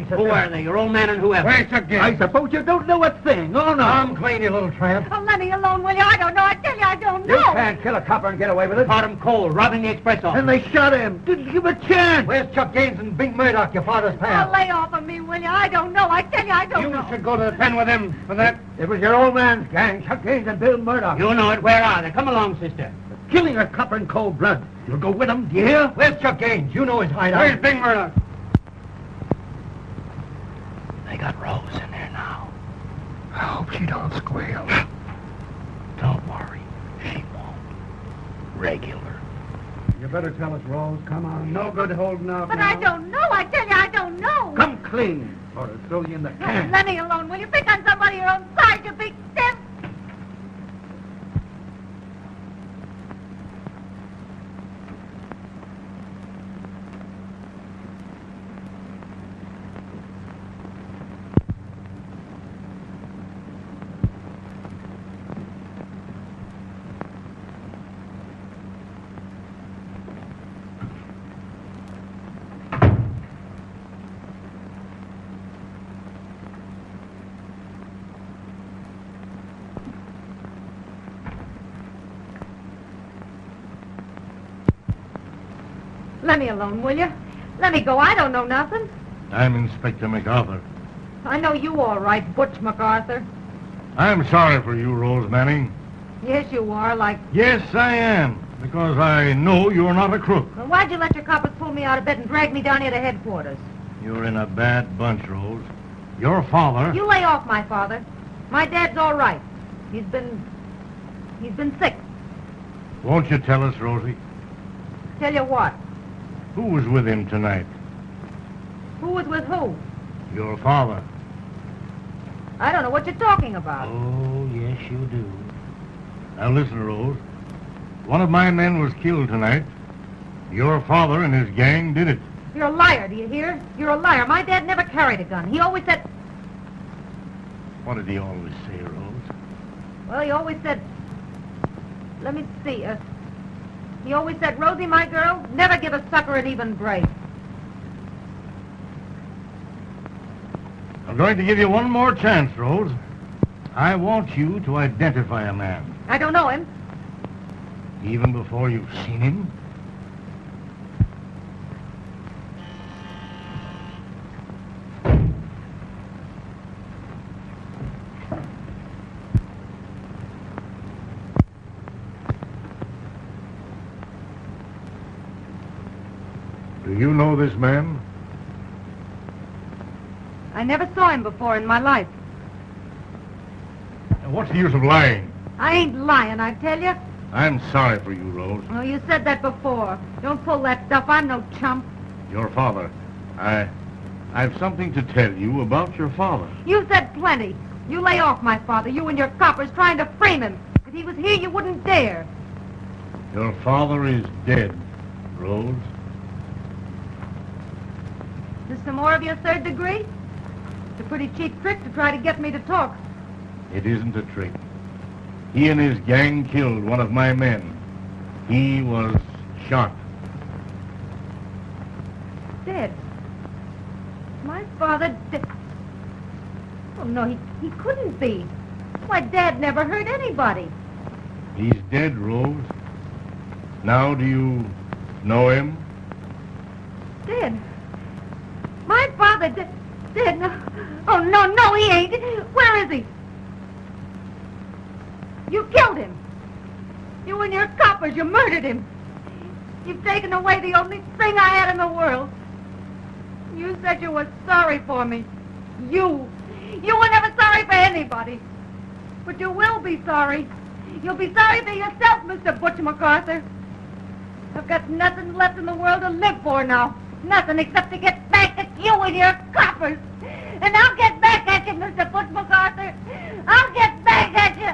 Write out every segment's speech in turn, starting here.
Who are they? Your old man and whoever? Where's the game? I suppose you don't know a thing. Oh, no. I'm clean, you little tramp. Oh, let me alone, will you? I don't know. I tell you, I don't know. You can't kill a copper and get away with it. Caught him cold, robbing the express office. And they shot him. Didn't give him a chance. Where's Chuck Gaines and Bink Murdoch, your father's pal? Oh, lay off of me, will you? I don't know. I tell you, I don't know. You should go to the pen with him for that. It was your old man's gang, Chuck Gaines and Bill Murdoch. You know it. Where are they? Come along, sister. Killing a copper in cold blood. You'll go with them, do you hear? Where's Chuck Gaines? You know his hideout. Where's Bink Murdoch? They got Rose in there now. I hope she don't squeal. Don't worry. She won't. Regular. You better tell us, Rose. Come on. No good holding out But now. I don't know. I tell you, I don't know. Come clean, or I'll throw you in the can. Let me alone, will you? Pick on somebody your own size, you big stiff. Let me alone, will you? Let me go. I don't know nothing. I'm Inspector McArthur. I know you all right, Butch McArthur. I'm sorry for you, Rose Manning. Yes, you are, like... Yes, I am, because I know you're not a crook. Well, why'd you let your coppers pull me out of bed and drag me down here to headquarters? You're in a bad bunch, Rose. Your father... You lay off my father. My dad's all right. He's been sick. Won't you tell us, Rosie? Tell you what? Who was with him tonight? Who was with who? Your father. I don't know what you're talking about. Oh, yes, you do. Now listen, Rose. One of my men was killed tonight. Your father and his gang did it. You're a liar, do you hear? You're a liar. My dad never carried a gun. He always said... What did he always say, Rose? Well, he always said... Let me see. He always said, Rosie, my girl, never give a sucker an even break. I'm going to give you one more chance, Rose. I want you to identify a man. I don't know him. Even before you've seen him? Do you know this man? I never saw him before in my life. What's the use of lying? I ain't lying, I tell you. I'm sorry for you, Rose. Oh, you said that before. Don't pull that stuff. I'm no chump. Your father. I've something to tell you about your father. You said plenty. You lay off my father. You and your coppers trying to frame him. If he was here, you wouldn't dare. Your father is dead, Rose. Is this some more of your third degree? It's a pretty cheap trick to try to get me to talk. It isn't a trick. He and his gang killed one of my men. He was shot. Dead? My father dead? Oh, no, he couldn't be. Why, Dad never hurt anybody. He's dead, Rose. Now do you know him? Dead? My father dead? No. Oh, no, he ain't. Where is he? You killed him. You and your coppers, you murdered him. You've taken away the only thing I had in the world. You said you were sorry for me. You were never sorry for anybody. But you will be sorry. You'll be sorry for yourself, Mr. Butch McArthur. I've got nothing left in the world to live for now. Nothing except to get back at you and your coppers. And I'll get back at you, Mr. Butch McArthur. I'll get back at you.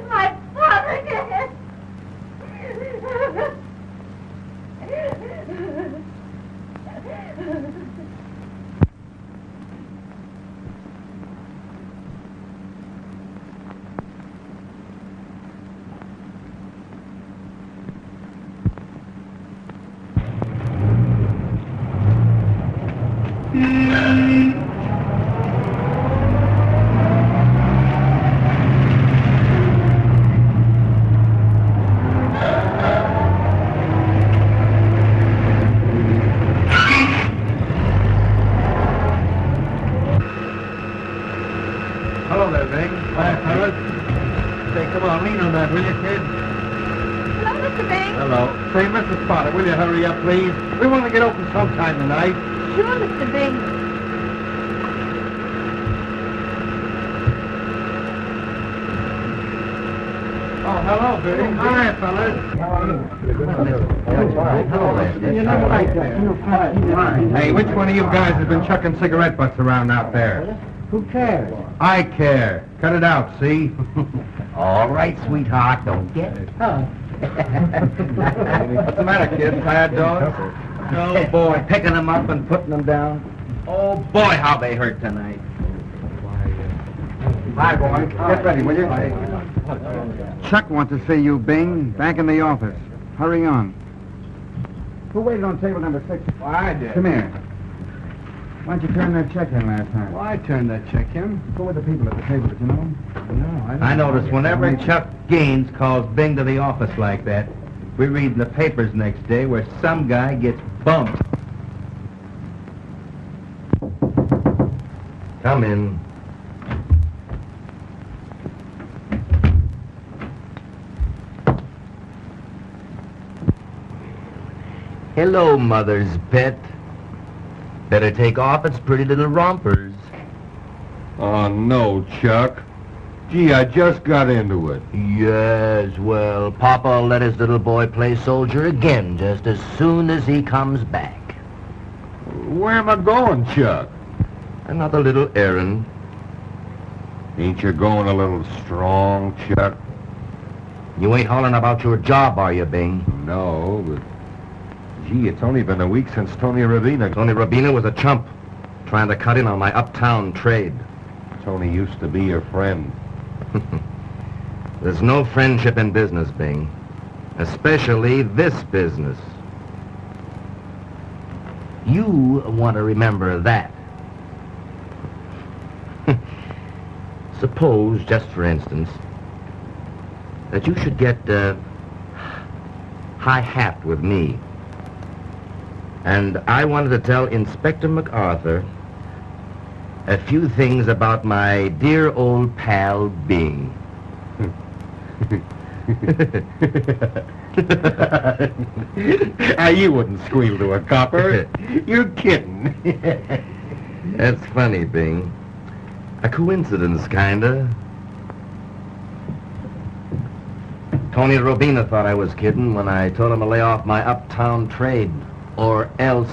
My father did it. Hello there, Bing. Hi, fellas. Say, come on, lean on that, will you, kid? Hello, Mr. Bing. Hello. Say, Mrs. Potter, will you hurry up, please? We want to get open sometime tonight. Sure, Mr. Bing. Oh, hello, Bing. Hi, fellas. Hey, which one of you guys has been chucking cigarette butts around out there? Who cares? I care. Cut it out, see? All right, sweetheart, don't get it. What's the matter, kid? Tired dogs? Oh, boy, picking them up and putting them down. Oh, boy, how they hurt tonight. Hi, boy. Get ready, will you? Chuck wants to see you, Bing. Back in the office. Hurry on. Who waited on table number 6? Well, I did. Come here. Why don't you turn that check in last time? Well, I turned that check in. Who were the people at the table? Did you know them? No, I notice whenever Chuck Gaines calls Bing to the office like that, we read in the papers next day where some guy gets bumped. Come in. Hello, mother's pet. Better take off its pretty little rompers. Oh, no, Chuck. Gee, I just got into it. Yes, well, Papa'll let his little boy play soldier again just as soon as he comes back. Where am I going, Chuck? Another little errand. Ain't you going a little strong, Chuck? You ain't hollering about your job, are you, Bing? No, but... Gee, it's only been a week since Tony Ravina... Tony Rabina was a chump, trying to cut in on my uptown trade. Tony used to be your friend. There's no friendship in business, Bing. Especially this business. You want to remember that. Suppose, just for instance, that you should get high-hat with me. And I wanted to tell Inspector McArthur a few things about my dear old pal Bing. You wouldn't squeal to a copper. You're kidding. That's funny, Bing. A coincidence, kinda. Tony Robina thought I was kidding when I told him to lay off my uptown trade. Or else.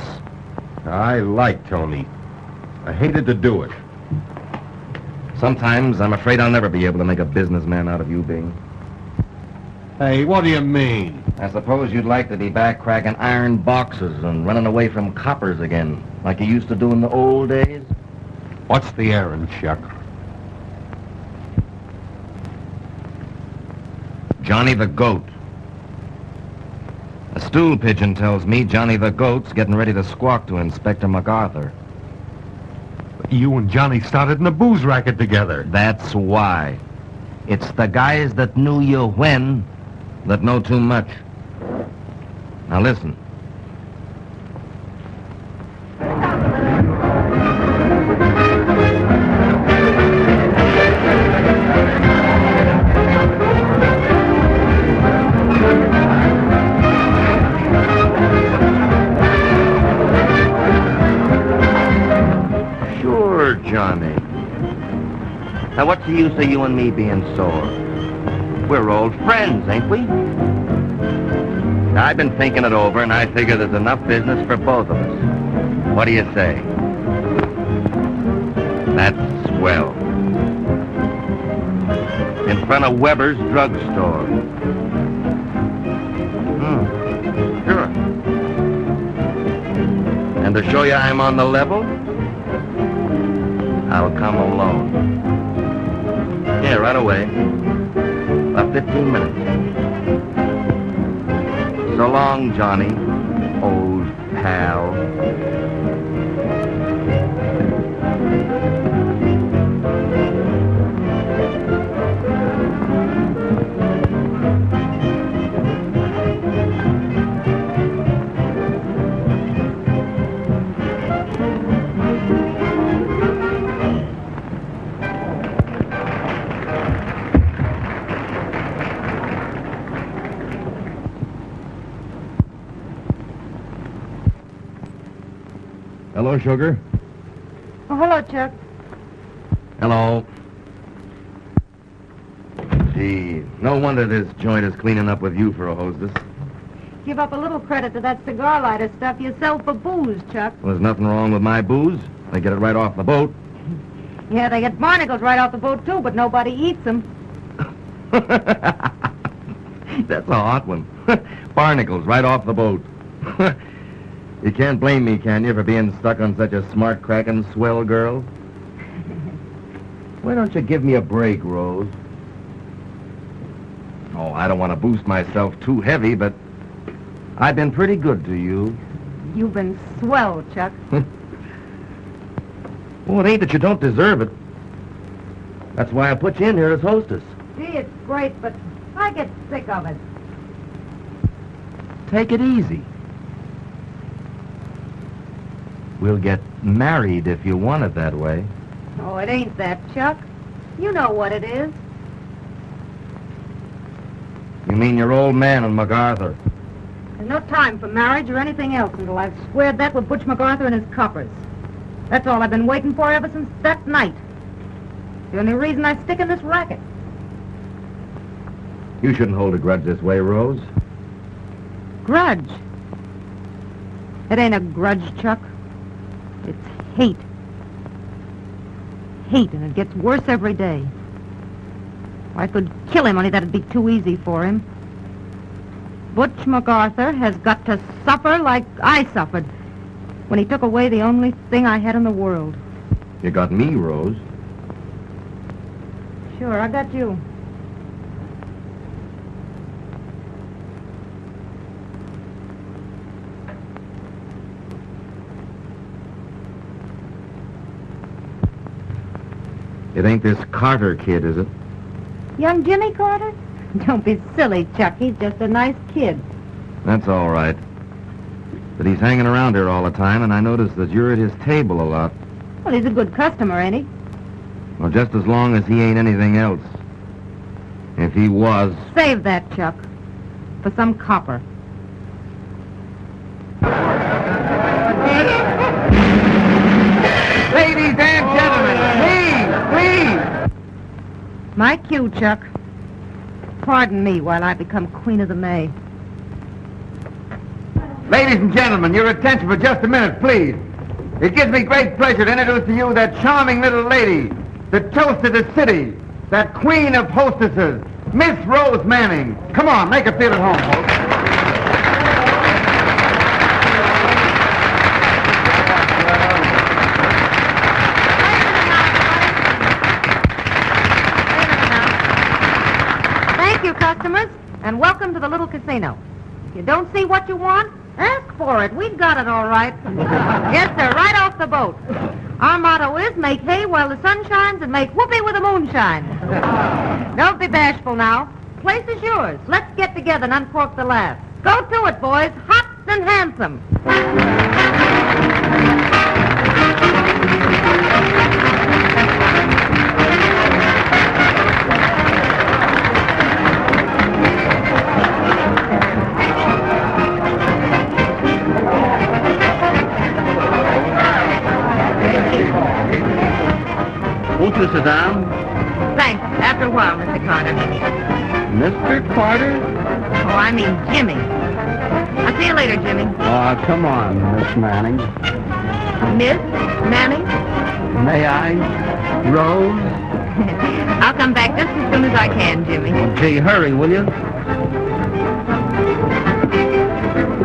I like Tony. I hated to do it. Sometimes I'm afraid I'll never be able to make a businessman out of you, Bing. Hey, what do you mean? I suppose you'd like to be back cracking iron boxes and running away from coppers again, like you used to do in the old days. What's the errand, Chuck? Johnny the Goat. A stool pigeon tells me Johnny the Goat's getting ready to squawk to Inspector McArthur. You and Johnny started in a booze racket together. That's why. It's the guys that knew you when that know too much. Now listen. Now, what's the use of you and me being sore? We're old friends, ain't we? Now, I've been thinking it over, and I figure there's enough business for both of us. What do you say? That's swell. In front of Weber's drugstore. Sure. And to show you I'm on the level, I'll come alone. Yeah, right away. About 15 minutes. So long, Johnny, old pal. Hello, Sugar. Oh, hello, Chuck. Hello. Gee, no wonder this joint is cleaning up with you for a hostess. Give up a little credit to that cigar lighter stuff you sell for booze, Chuck. Well, there's nothing wrong with my booze. They get it right off the boat. Yeah, they get barnacles right off the boat, too, but nobody eats them. That's a hot one. Barnacles right off the boat. You can't blame me, can you, for being stuck on such a smart, cracking, swell girl? Why don't you give me a break, Rose? Oh, I don't want to boost myself too heavy, but I've been pretty good to you. You've been swell, Chuck. Well, it ain't that you don't deserve it. That's why I put you in here as hostess. Gee, it's great, but I get sick of it. Take it easy. We'll get married if you want it that way. Oh, it ain't that, Chuck. You know what it is. You mean your old man and McArthur? There's no time for marriage or anything else until I've squared that with Butch McArthur and his coppers. That's all I've been waiting for ever since that night. The only reason I stick in this racket. You shouldn't hold a grudge this way, Rose. Grudge? It ain't a grudge, Chuck. It's hate. Hate, and it gets worse every day. I could kill him, only that'd be too easy for him. Butch McArthur has got to suffer like I suffered when he took away the only thing I had in the world. You got me, Rose. Sure, I got you. It ain't this Carter kid, is it? Young Jimmy Carter? Don't be silly, Chuck. He's just a nice kid. That's all right. But he's hanging around here all the time, and I notice that you're at his table a lot. Well, he's a good customer, ain't he? Well, just as long as he ain't anything else. If he was... Save that, Chuck. For some copper. Ladies and gentlemen, please! My cue, Chuck. Pardon me while I become Queen of the May. Ladies and gentlemen, your attention for just a minute, please. It gives me great pleasure to introduce to you that charming little lady, the toast of the city, that queen of hostesses, Miss Rose Manning. Come on, make her feel at home, folks. Thank you, customers, and welcome to the little casino. If you don't see what you want, ask for it. We've got it all right. Yes, sir, right off the boat. Our motto is make hay while the sun shines and make whoopee with the moon shines. Don't be bashful now. Place is yours. Let's get together and uncork the last. Go to it, boys. Hot and handsome. Won't you sit down? while, Mr. Carter. Mr. Carter? Oh, I mean Jimmy. I'll see you later, Jimmy. Oh, come on, Miss Manning. Miss Manning? May I? Rose? I'll come back just as soon as I can, Jimmy. Gee, hurry, will you?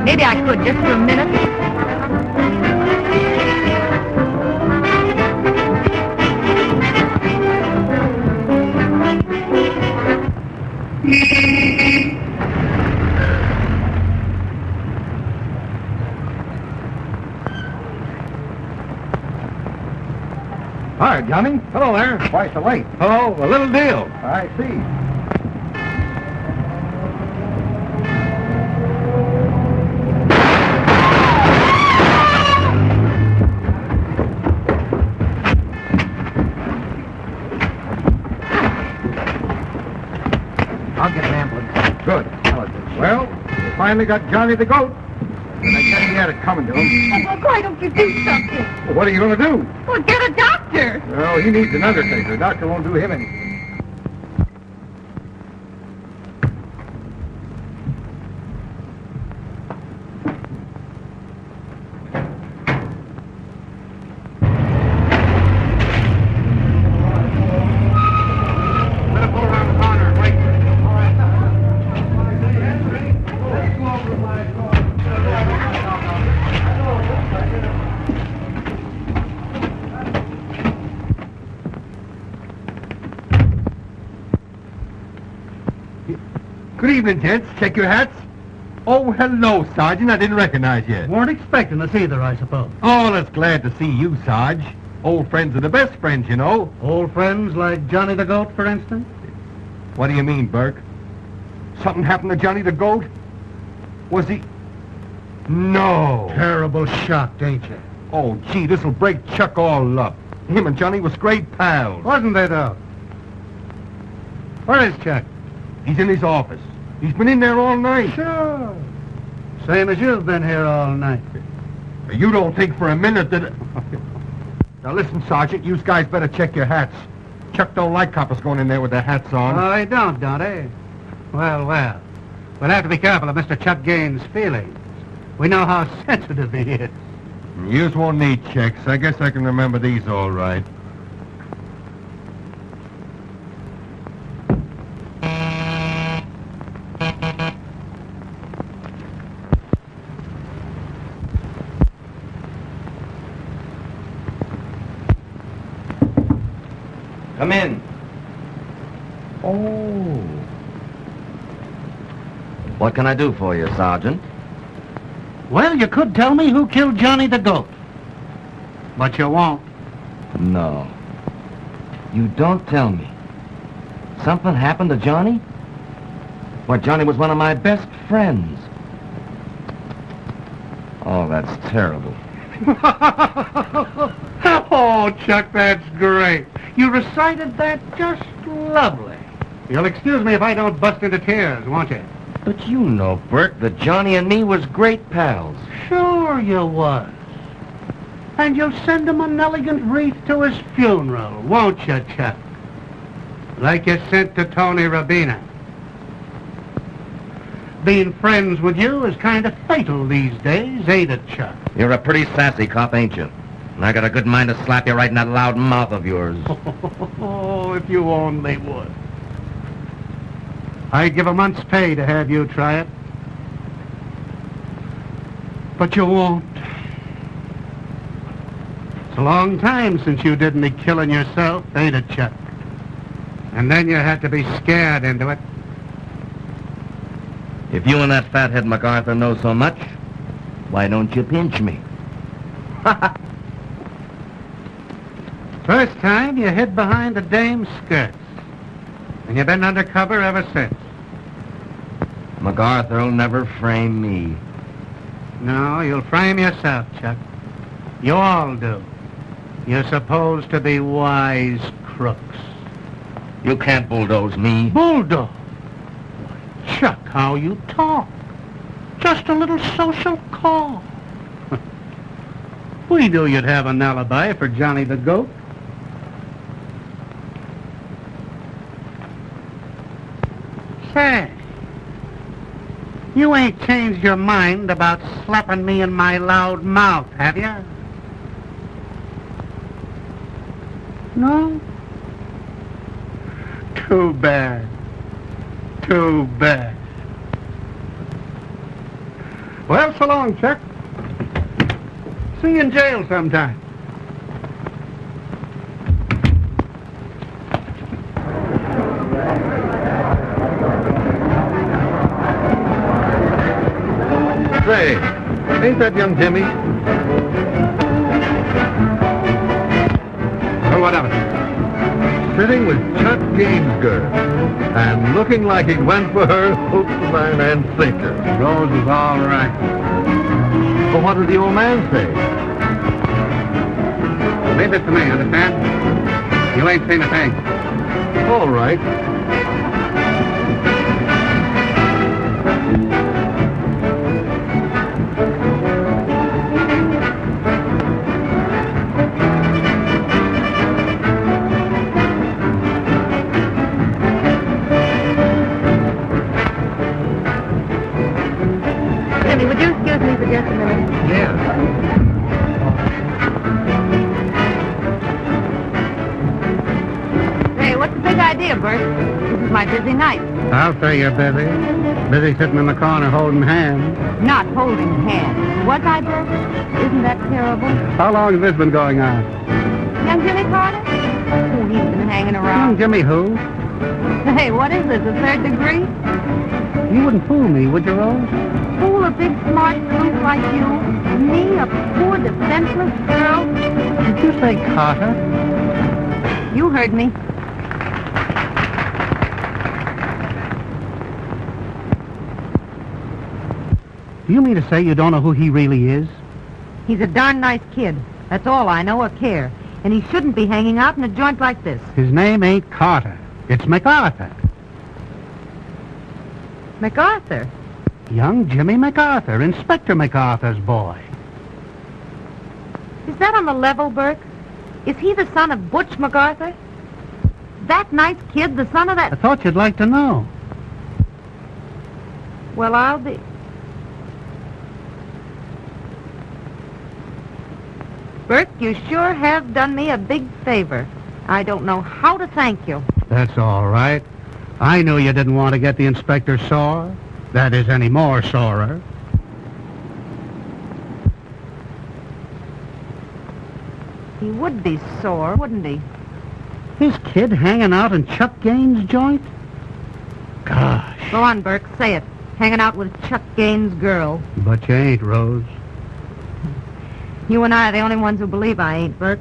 Maybe I could just for a minute. Hi, Johnny. Hello there. Why so late? Oh, a little deal. I see. I'll get an ambulance. Good. Well, we finally got Johnny the goat. I guess he had it coming to him. Well, why don't you do something? Well, what are you going to do? Well, get a doctor. Well, he needs an undertaker. The doctor won't do him any. Good evening, gents. Check your hats. Oh, hello, Sergeant. I didn't recognize you. Weren't expecting us either, I suppose. Oh, that's glad to see you, Sarge. Old friends are the best friends, you know. Old friends like Johnny the Goat, for instance? What do you mean, Burke? Something happened to Johnny the Goat? Was he... No. Terrible shocked, ain't you? Oh, gee, this'll break Chuck all up. Him and Johnny was great pals. Wasn't they, though? Where is Chuck? He's in his office. He's been in there all night. Sure. Same as you've been here all night. You don't think for a minute that... Now listen, Sergeant, you guys better check your hats. Chuck don't like coppers going in there with their hats on. Oh, he don't he? Well, well. We'll have to be careful of Mr. Chuck Gaines' feelings. We know how sensitive he is. Yous won't need checks. I guess I can remember these all right. Come in. Oh. What can I do for you, Sergeant? Well, you could tell me who killed Johnny the Goat. But you won't. No. You don't tell me. Something happened to Johnny? Why, Johnny was one of my best friends. Oh, that's terrible. Oh, Chuck, that's great. You recited that just lovely. You'll excuse me if I don't bust into tears, won't you? But you know, Bert, that Johnny and me was great pals. Sure you was. And you'll send him an elegant wreath to his funeral, won't you, Chuck? Like you sent to Tony Rabina. Being friends with you is kind of fatal these days, ain't it, Chuck? You're a pretty sassy cop, ain't you? And I got a good mind to slap you right in that loud mouth of yours. Oh, if you only would. I'd give a month's pay to have you try it. But you won't. It's a long time since you did any killing yourself, ain't it, Chuck? And then you had to be scared into it. If you and that fathead McArthur know so much, why don't you pinch me? First time you hid behind the dame's skirts. And you've been undercover ever since. McArthur'll never frame me. No, you'll frame yourself, Chuck. You all do. You're supposed to be wise crooks. You can't bulldoze me. Bulldog? Chuck, how you talk. Just a little social call. We knew you'd have an alibi for Johnny the Goat. Say, you ain't changed your mind about slapping me in my loud mouth, have you? No? Too bad. Too bad. Well, so long, Chuck. See you in jail sometime. Say, ain't that young Jimmy? Well, what of it? Sitting with Chuck Gaines' girl. And looking like he went for her hook, line, and sinker. Rose is all right. Well, what did the old man say? Leave it to me, understand? You ain't seen a thing. All right. Jimmy, would you excuse me for just a minute? Yeah. Hey, what's the big idea, Bert? This is my busy night. I'll say you're busy. Busy sitting in the corner holding hands. Not holding hands. Was I, Bert? Isn't that terrible? How long has this been going on? Young Jimmy Carter? Oh, he's been hanging around. Jimmy who? Hey, what is this, a third degree? You wouldn't fool me, would you, Rose? Fool a big smart sleuth like you? Me, a poor defenseless girl? Did you say Carter? You heard me. Do you mean to say you don't know who he really is? He's a darn nice kid. That's all I know or care. And he shouldn't be hanging out in a joint like this. His name ain't Carter. It's McArthur. McArthur? Young Jimmy McArthur, Inspector McArthur's boy. Is that on the level, Burke? Is he the son of Butch McArthur? That nice kid, the son of I that... thought you'd like to know. Well, I'll be... Burke, you sure have done me a big favor. I don't know how to thank you. That's all right. I knew you didn't want to get the inspector sore. That is, any more sorer. He would be sore, wouldn't he? His kid hanging out in Chuck Gaines' joint? Gosh. Go on, Burke, say it. Hanging out with Chuck Gaines' girl. But you ain't, Rose. You and I are the only ones who believe I ain't, Burke.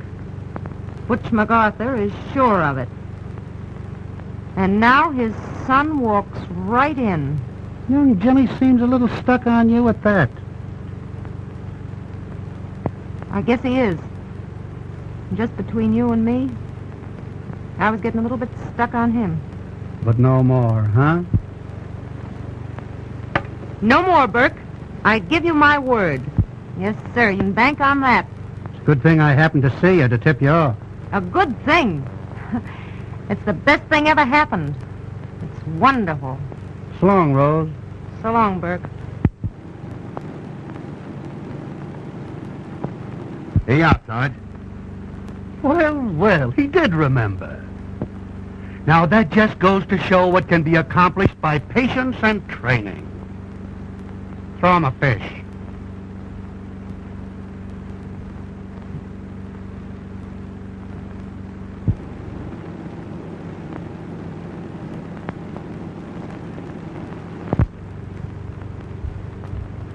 Butch McArthur is sure of it. And now his son walks right in. Young Jimmy seems a little stuck on you at that. I guess he is. Just between you and me, I was getting a little bit stuck on him. But no more, huh? No more, Burke. I give you my word. Yes, sir, you can bank on that. It's a good thing I happened to see you to tip you off. A good thing. It's the best thing ever happened. It's wonderful. So long, Rose. So long, Burke. Hey, out, Sarge. Well, well, he did remember. Now, that just goes to show what can be accomplished by patience and training. Throw him a fish.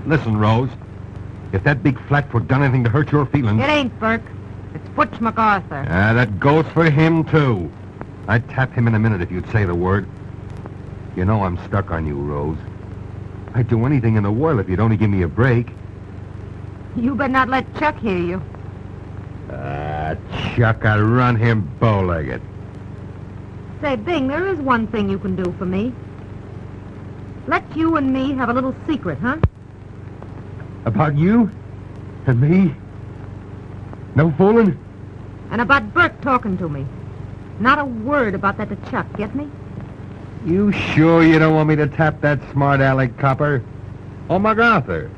Listen, Rose. If that big flatfoot done anything to hurt your feelings... It ain't, Burke. It's Butch McArthur. that goes for him, too. I'd tap him in a minute if you'd say the word. You know I'm stuck on you, Rose. I'd do anything in the world if you'd only give me a break. You better not let Chuck hear you. Chuck, I'll run him bow-legged. Say, Bing, there is one thing you can do for me. Let you and me have a little secret, huh? About you? And me? No fooling? And about Burke talking to me. Not a word about that to Chuck, get me? You sure you don't want me to tap that smart aleck copper? Oh, McArthur.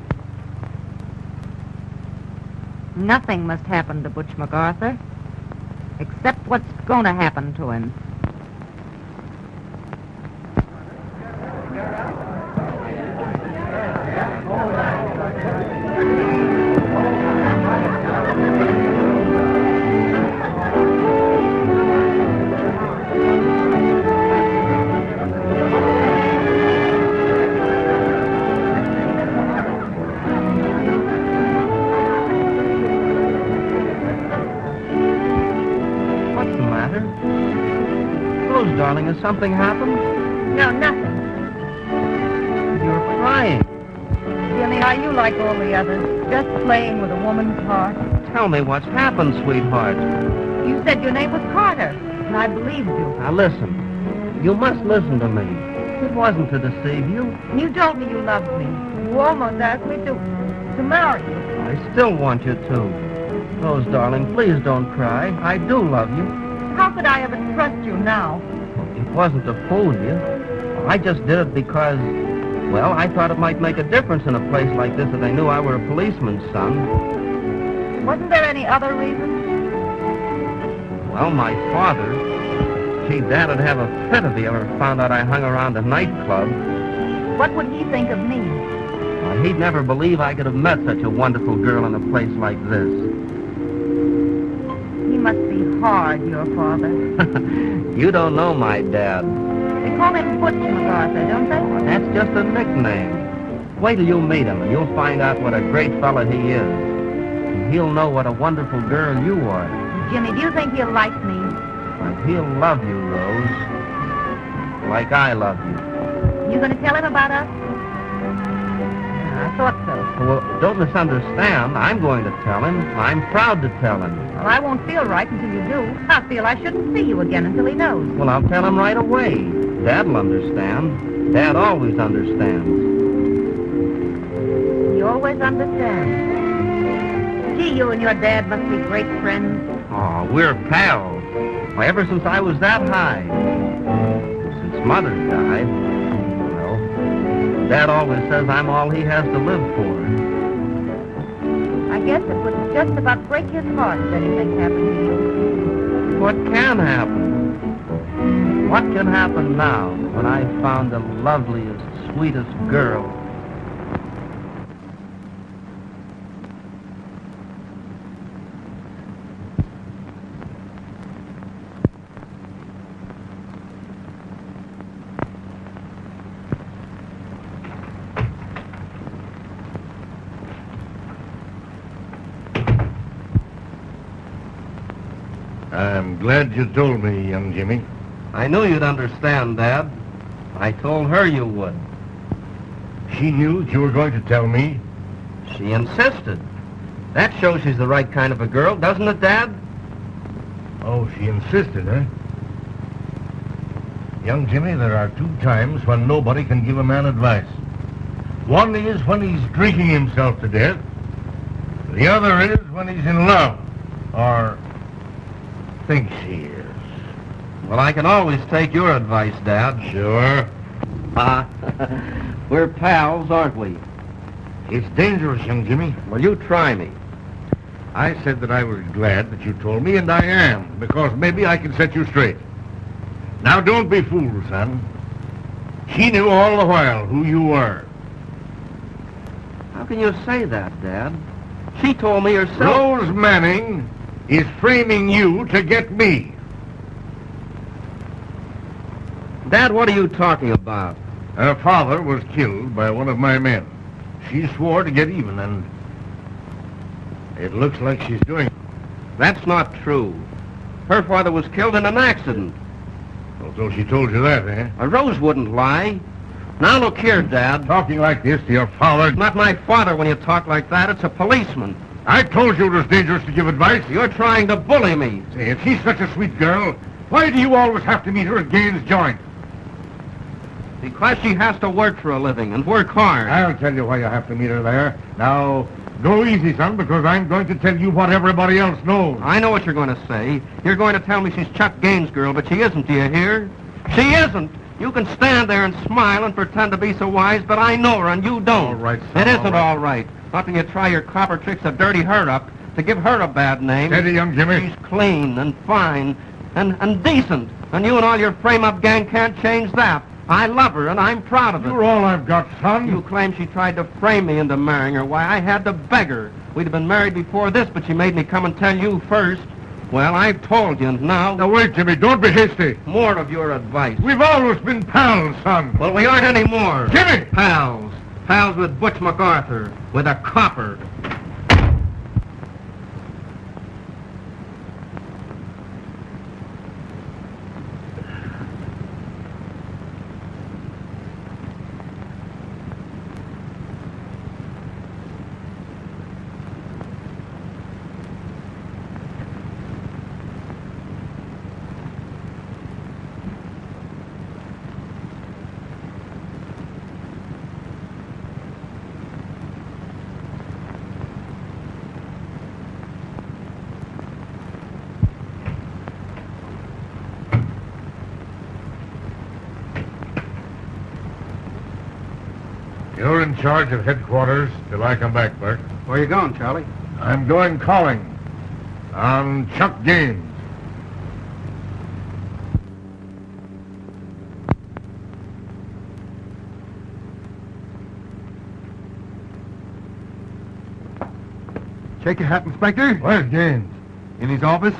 Nothing must happen to Butch McArthur, except what's going to happen to him. Darling, has something happened? No, nothing. You're crying. Jimmy, are you like all the others, just playing with a woman's heart? Tell me what's happened, sweetheart. You said your name was Carter, and I believed you. Now listen. You must listen to me. It wasn't to deceive you. You told me you loved me. You almost asked me to marry you. I still want you to. Rose, darling, please don't cry. I do love you. How could I ever trust you now? It wasn't to fool you. I just did it because, well, I thought it might make a difference in a place like this if they knew I were a policeman's son. Wasn't there any other reason? Well, my father, gee, Dad'd have a fit if he ever found out I hung around a nightclub. What would he think of me? Well, he'd never believe I could have met such a wonderful girl in a place like this. He must be hard, your father. You don't know my dad. They call him Butch McArthur, don't they? That's just a nickname. Wait till you meet him, and you'll find out what a great fella he is. And he'll know what a wonderful girl you are. Jimmy, do you think he'll like me? And he'll love you, Rose. Like I love you. You going to tell him about us? I thought so. Well, don't misunderstand. I'm going to tell him. I'm proud to tell him. Well, I won't feel right until you do. I feel I shouldn't see you again until he knows. Well, I'll tell him right away. Dad'll understand. Dad always understands. He always understands. Gee, you and your dad must be great friends. Oh, we're pals. Why, ever since I was that high. Since Mother died. Well, Dad always says I'm all he has to live for. I guess it would just about break his heart if anything happened to you. What can happen? What can happen now when I found the loveliest, sweetest girl? I'm glad you told me, young Jimmy. I knew you'd understand, Dad. I told her you would. She knew you were going to tell me? She insisted. That shows she's the right kind of a girl, doesn't it, Dad? Oh, she insisted, huh? Young Jimmy, there are two times when nobody can give a man advice. One is when he's drinking himself to death. The other is when he's in love, or thinks he is. Well, I can always take your advice, Dad. Sure. We're pals, aren't we? It's dangerous, young Jimmy. Well, you try me. I said that I was glad that you told me, and I am, because maybe I can set you straight. Now, don't be fooled, son. She knew all the while who you were. How can you say that, Dad? She told me herself. Rose Manning is framing you to get me. Dad, what are you talking about? Her father was killed by one of my men. She swore to get even, and it looks like she's doing it. That's not true. Her father was killed in an accident. Oh, so she told you that, eh? Rose wouldn't lie. Now look here, Dad. Talking like this to your father. It's not my father when you talk like that. It's a policeman. I told you it was dangerous to give advice. You're trying to bully me. Say, if she's such a sweet girl, why do you always have to meet her at Gaines' joint? Because she has to work for a living and work hard. I'll tell you why you have to meet her there. Now, go easy, son, because I'm going to tell you what everybody else knows. I know what you're going to say. You're going to tell me she's Chuck Gaines' girl, but she isn't, do you hear? She isn't. You can stand there and smile and pretend to be so wise, but I know her and you don't. All right, son, It isn't all all right. Not till you try your copper tricks to dirty her up, to give her a bad name. Steady, young Jimmy. She's clean and fine and decent, and you and all your frame-up gang can't change that. I love her, and I'm proud of it. You're all I've got, son. You claim she tried to frame me into marrying her. Why, I had to beg her. We'd have been married before this, but she made me come and tell you first. Well, I've told you, and now... Now, wait, Jimmy. Don't be hasty. More of your advice. We've always been pals, son. Well, we aren't anymore. Jimmy! Pals. Pals with Butch McArthur. With a copper. You're in charge of headquarters till I come back, Bert. Where you going, Charlie? I'm going calling on Chuck Gaines. Check your hat, Inspector. Where's Gaines? In his office.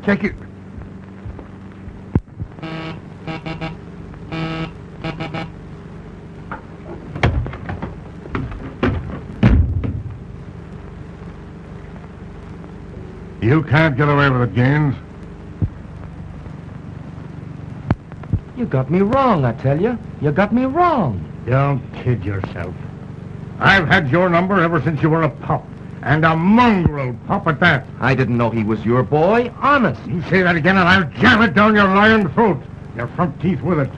Check it. You can't get away with it, Gaines. You got me wrong, I tell you. You got me wrong. Don't kid yourself. I've had your number ever since you were a pup. And a mongrel pup at that. I didn't know he was your boy. Honest. You say that again and I'll jam it down your lying throat. Your front teeth with it.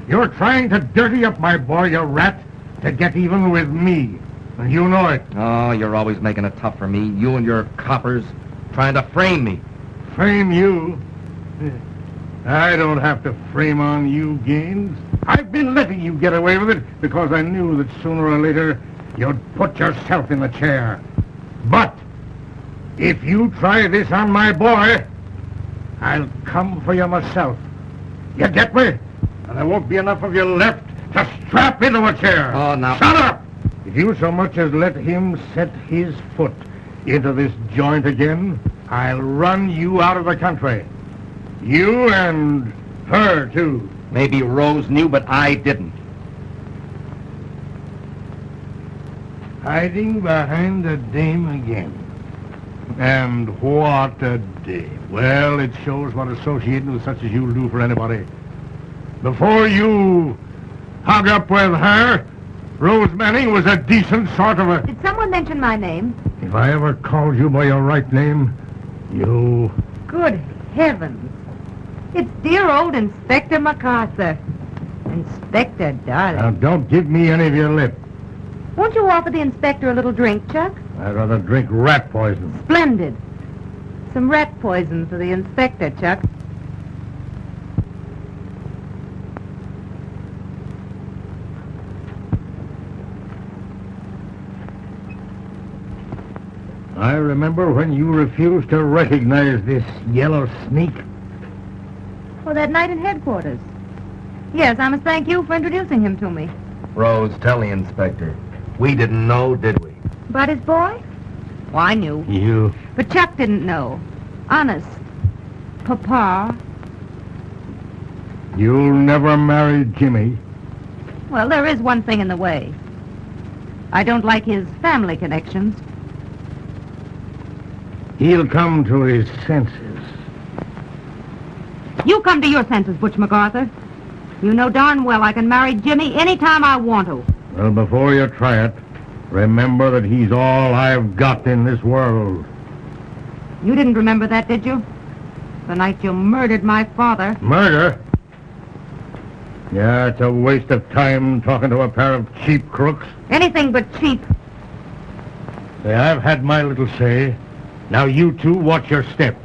You're trying to dirty up my boy, you rat, to get even with me. And you know it. Oh, you're always making it tough for me. You and your coppers trying to frame me. Frame you? I don't have to frame on you, Gaines. I've been letting you get away with it because I knew that sooner or later you'd put yourself in the chair. But if you try this on my boy, I'll come for you myself. You get me? And there won't be enough of you left to strap into a chair. Oh, now... Shut up! If you so much as let him set his foot into this joint again, I'll run you out of the country. You and her, too. Maybe Rose knew, but I didn't. Hiding behind the dame again. And what a day. Well, it shows what associating with such as you'll do for anybody. Before you hug up with her, Rose Manning was a decent sort of a... Did someone mention my name? If I ever called you by your right name, you... Good heavens. It's dear old Inspector McArthur. Inspector, darling. Now, don't give me any of your lip. Won't you offer the inspector a little drink, Chuck? I'd rather drink rat poison. Splendid. Some rat poison for the inspector, Chuck. I remember when you refused to recognize this yellow sneak. Oh, that night in headquarters. Yes, I must thank you for introducing him to me. Rose, tell the inspector. We didn't know, did we? About his boy? Oh, I knew. You... But Chuck didn't know. Honest. Papa. You'll never marry Jimmy. Well, there is one thing in the way. I don't like his family connections. He'll come to his senses. You come to your senses, Butch McArthur. You know darn well I can marry Jimmy any time I want to. Well, before you try it, remember that he's all I've got in this world. You didn't remember that, did you? The night you murdered my father. Murder? Yeah, it's a waste of time talking to a pair of cheap crooks. Anything but cheap. Say, I've had my little say. Now you two watch your step.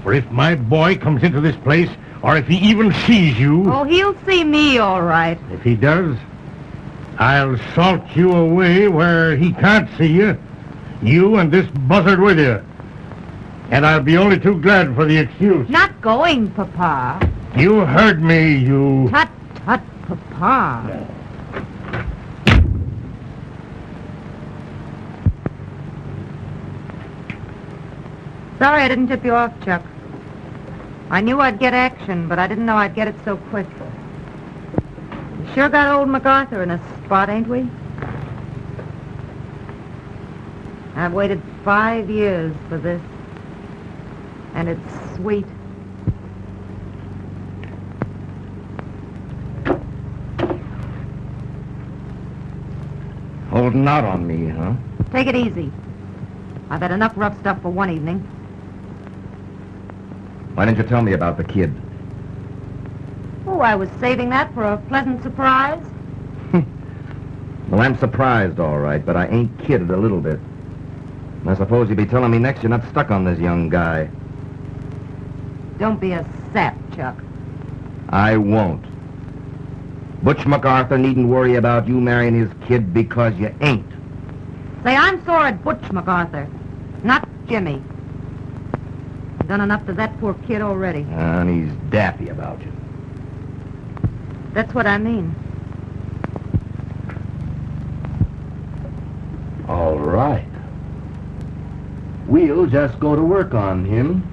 For if my boy comes into this place or if he even sees you, Oh, he'll see me all right. if he does, I'll salt you away where he can't see you. You and this buzzard with you. And I'll be only too glad for the excuse. Not going, Papa. You heard me, you... Tut, tut, Papa. Sorry I didn't tip you off, Chuck. I knew I'd get action, but I didn't know I'd get it so quick. We sure got old MacArthur in a spot, ain't we? I've waited 5 years for this. And it's sweet. Holding out on me, huh? Take it easy. I've had enough rough stuff for one evening. Why didn't you tell me about the kid? Oh, I was saving that for a pleasant surprise. Well, I'm surprised, all right, but I ain't kidded a little bit. And I suppose you'll be telling me next you're not stuck on this young guy. Don't be a sap, Chuck. I won't. Butch McArthur needn't worry about you marrying his kid because you ain't. Say, I'm sore at Butch McArthur, not Jimmy. I've done enough to that poor kid already. And he's daffy about you. That's what I mean. All right. We'll just go to work on him.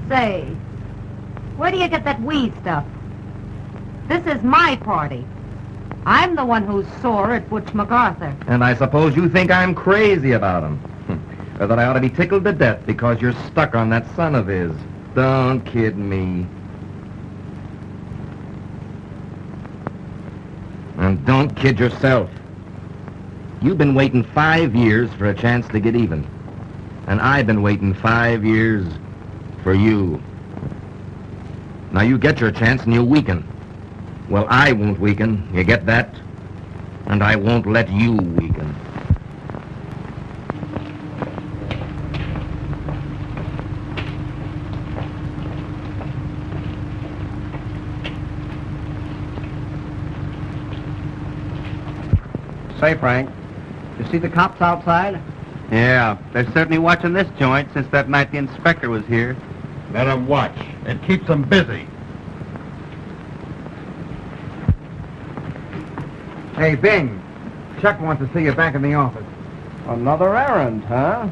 Say, where do you get that we stuff? This is my party. I'm the one who's sore at Butch McArthur. And I suppose you think I'm crazy about him. Or that I ought to be tickled to death because you're stuck on that son of his. Don't kid me. And don't kid yourself. You've been waiting 5 years for a chance to get even. And I've been waiting 5 years for you. Now you get your chance and you weaken. Well, I won't weaken. You get that? And I won't let you weaken. Say, Frank, you see the cops outside? Yeah, they're certainly watching this joint since that night the inspector was here. Let 'em watch. It keeps them busy. Hey, Bing. Chuck wants to see you back in the office. Another errand, huh?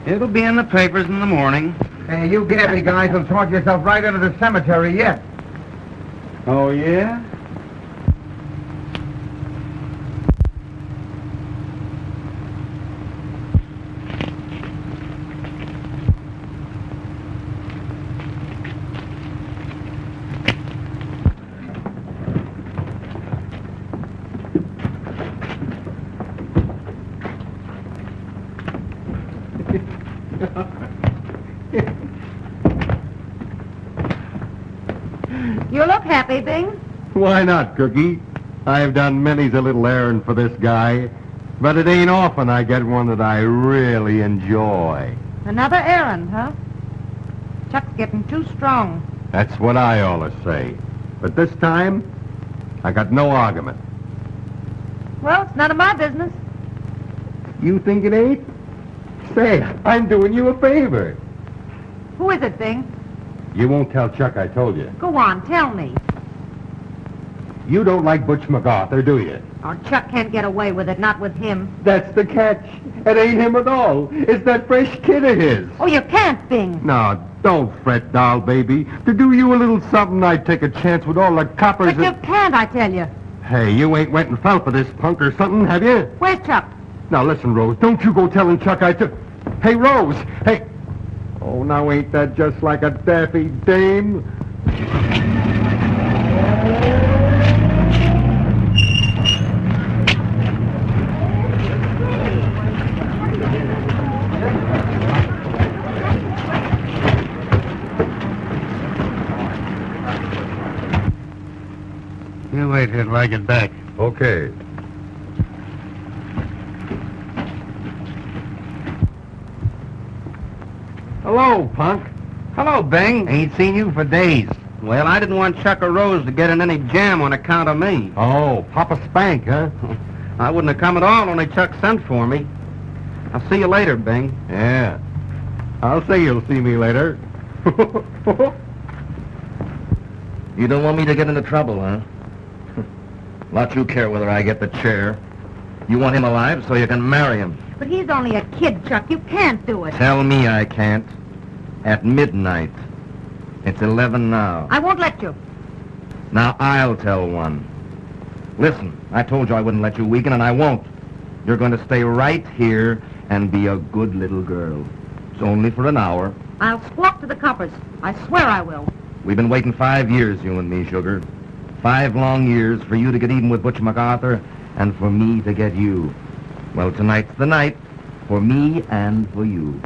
It'll be in the papers in the morning. Hey, you gabby guys will talk yourself right into the cemetery yet. Oh, yeah? You look happy, Bing. Why not, Cookie? I've done many's a little errand for this guy, but it ain't often I get one that I really enjoy. Another errand, huh? Chuck's getting too strong. That's what I always say. But this time, I got no argument. Well, it's none of my business. You think it ain't? Say, I'm doing you a favor. Who is it, Bing? You won't tell Chuck I told you. Go on, tell me. You don't like Butch McArthur, do you? Oh, Chuck can't get away with it, not with him. That's the catch. It ain't him at all. It's that fresh kid of his. Oh, you can't, Bing. No, don't fret, doll baby. To do you a little something, I'd take a chance with all the coppers. But you can't, I tell you. Hey, you ain't went and fell for this punk or something, have you? Where's Chuck? Now listen, Rose, don't you go telling Chuck I took... Hey, Rose! Hey! Oh, now ain't that just like a daffy dame? You wait here till I get back. Okay. Hello, punk. Hello, Bing. Ain't seen you for days. Well, I didn't want Chuck or Rose to get in any jam on account of me. Oh, Papa Spank, huh? I wouldn't have come at all, only Chuck sent for me. I'll see you later, Bing. Yeah. I'll say you'll see me later. You don't want me to get into trouble, huh? Lot you care whether I get the chair. You want him alive so you can marry him. But he's only a kid, Chuck. You can't do it. Tell me I can't. At midnight. It's 11 now. I won't let you. Now I'll tell one. Listen, I told you I wouldn't let you weaken, and I won't. You're going to stay right here and be a good little girl. It's only for an hour. I'll squawk to the coppers. I swear I will. We've been waiting 5 years, you and me, sugar. 5 long years for you to get even with Butch McArthur and for me to get you. Well, tonight's the night for me and for you.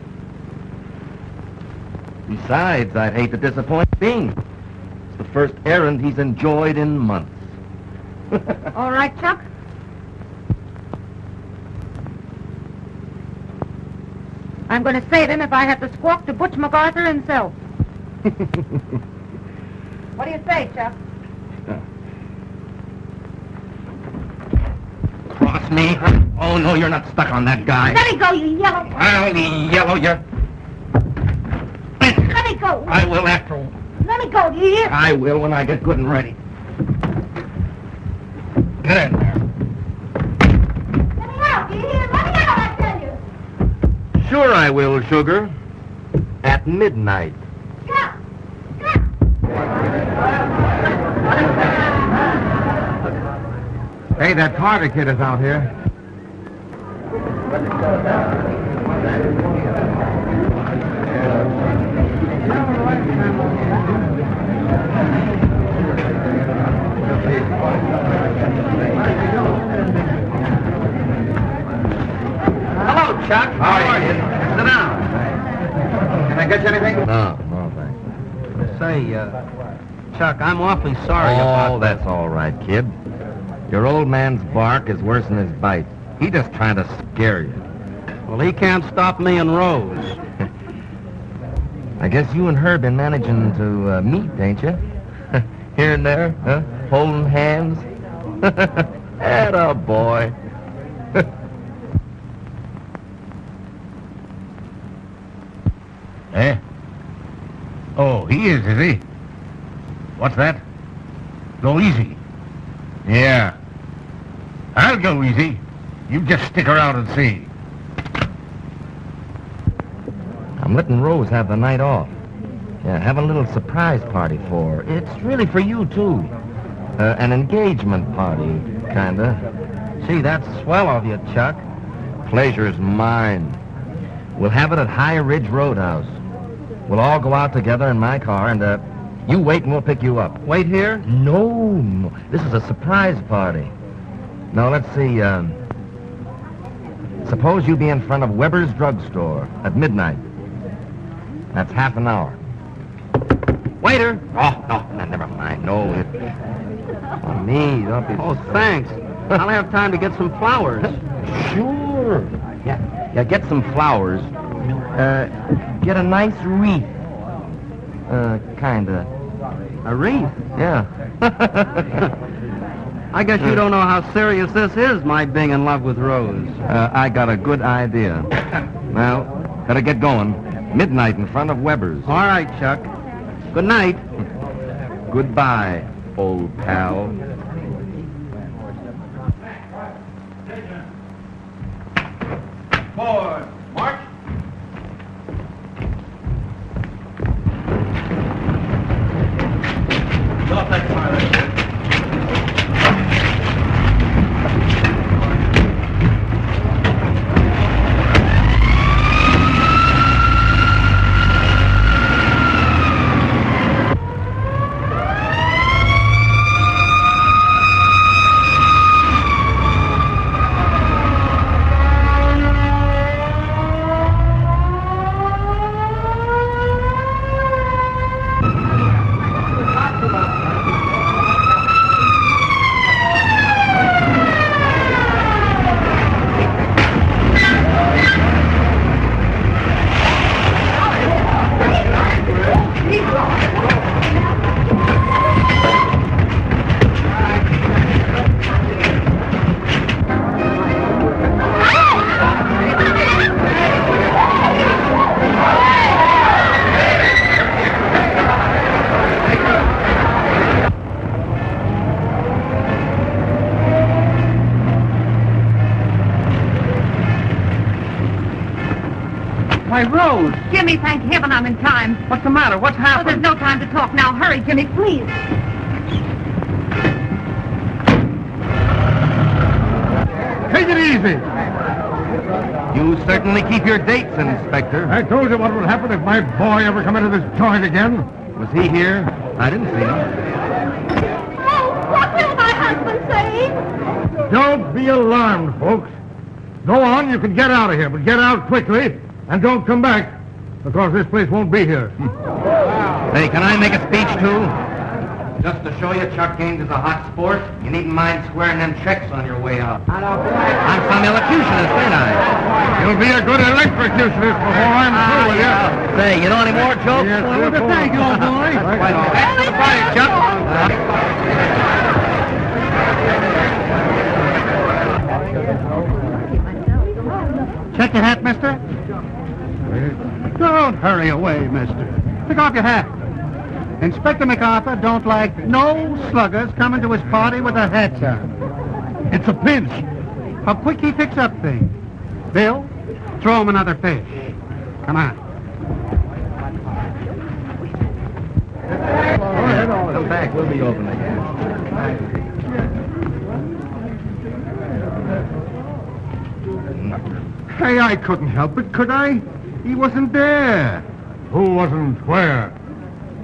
Besides, I'd hate to disappoint Bing. It's the first errand he's enjoyed in months. All right, Chuck? I'm going to save him if I have to squawk to Butch McArthur himself. What do you say, Chuck? Cross me? Oh, no, you're not stuck on that guy. Let me go, you yellow... Well, you yellow, you're... Let me go. I will after all. Let me go, do you hear? I will when I get good and ready. Get in there. Let me out, do you hear? Let me out, I tell you. Sure I will, sugar. At midnight. Chuck! Chuck! Hey, that Carter kid is out here. Hello, Chuck. How are you? Sit down. Can I get you anything? No, thanks. Say, Chuck, I'm awfully sorry about... Oh, that's all right, kid. Your old man's bark is worse than his bite. He just trying to scare you. Well, he can't stop me and Rose. I guess you and her been managing to meet, ain't you? Here and there, huh? Holding hands. Atta boy. Eh? Oh, he is he? What's that? Go easy. Yeah. I'll go easy. You just stick around and see. I'm letting Rose have the night off. Yeah, have a little surprise party for her. It's really for you, too. An engagement party, kinda. Gee, that's swell of you, Chuck. Pleasure's mine. We'll have it at High Ridge Roadhouse. We'll all go out together in my car, and, you wait and we'll pick you up. Wait here? No. This is a surprise party. Now, let's see, suppose you be in front of Weber's drugstore at midnight. That's half an hour. Waiter. Oh, no, never mind. No, me, don't be... Oh, thanks. I'll have time to get some flowers. Sure. Yeah, get some flowers. Get a nice wreath. Kinda. A wreath? Yeah. I guess you don't know how serious this is, my being in love with Rose. I got a good idea. Well, better get going. Midnight in front of Weber's. All right, Chuck. Good night. Goodbye, old pal. Forward. March. Drop that fire. Why, Rose! Jimmy, thank heaven I'm in time. What's the matter? What's Oh, there's happened? no time to talk now. Hurry, Jimmy, please. Take it easy. You certainly keep your dates, Inspector. I told you what would happen if my boy ever come into this joint again. Was he here? I didn't see him. Oh, what will my husband say? Don't be alarmed, folks. Go on, you can get out of here, but get out quickly, and don't come back, because this place won't be here. Hey, can I make a speech, too? Just to show you Chuck Gaines is a hot sport, you needn't mind swearing them checks on your way out. I'm some elocutionist, ain't I? You'll be a good electrocutionist before I'm through with you. Say, you know any more jokes? Yes, Well, thank you, old boy. Quite all right. That's the party, Chuck. Check your hat, mister. Don't hurry away, mister. Take off your hat. Inspector McArthur don't like no sluggers coming to his party with their hats on. It's a pinch. How quick he picks up things. Bill, throw him another fish. Come on. Come back, we'll be open again. Hey, I couldn't help it, could I? He wasn't there. Who wasn't where?